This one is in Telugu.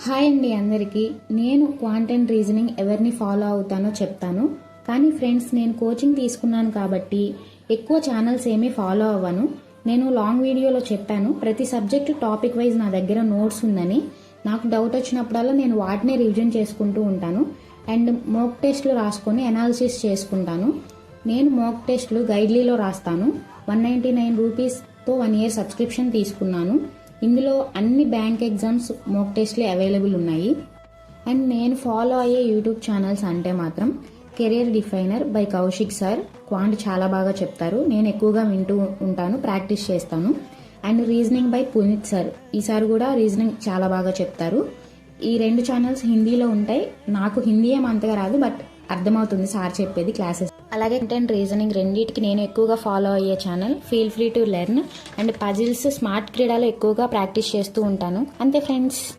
హాయ్ అండి అందరికీ. నేను క్వాంట్ అండ్ రీజనింగ్ ఎవరిని ఫాలో అవుతానో చెప్తాను. కానీ ఫ్రెండ్స్, నేను కోచింగ్ తీసుకున్నాను కాబట్టి ఎక్కువ ఛానల్స్ ఏమీ ఫాలో అవ్వను. నేను లాంగ్ వీడియోలో చెప్పాను, ప్రతి సబ్జెక్టు టాపిక్ వైజ్ నా దగ్గర నోట్స్ ఉందని. నాకు డౌట్ వచ్చినప్పుడల్లా నేను వాటినే రివిజన్ చేసుకుంటూ ఉంటాను. అండ్ మోక్ టెస్ట్లు రాసుకొని అనాలిసిస్ చేసుకుంటాను. నేను మోక్ టెస్ట్లు గైడ్లీలో రాస్తాను. 199 రూపీస్తో 1 year సబ్స్క్రిప్షన్ తీసుకున్నాను. ఇందులో అన్ని బ్యాంక్ ఎగ్జామ్స్ మోక్ టెస్ట్లు అవైలబుల్ ఉన్నాయి. అండ్ నేను ఫాలో అయ్యే యూట్యూబ్ ఛానల్స్ అంటే మాత్రం career definer by Kaushik sir. Quant చాలా బాగా చెప్తారు, నేను ఎక్కువగా వింటూ ఉంటాను, ప్రాక్టీస్ చేస్తాను. And reasoning by Puneet sir, ఈసారి కూడా రీజనింగ్ చాలా బాగా చెప్తారు. ఈ 2 ఛానల్స్ హిందీలో ఉంటాయి. నాకు హిందీ ఏం అంతగా రాదు, బట్ అర్థమవుతుంది సార్ చెప్పేది క్లాసెస్. అలాగే కంటెంట్ రీజనింగ్ రెండింటికి నేను ఎక్కువగా ఫాలో అయ్యే channel feel free to learn. And puzzles smart క్రీడలో ఎక్కువగా ప్రాక్టీస్ చేస్తూ ఉంటాను. అంతే ఫ్రెండ్స్.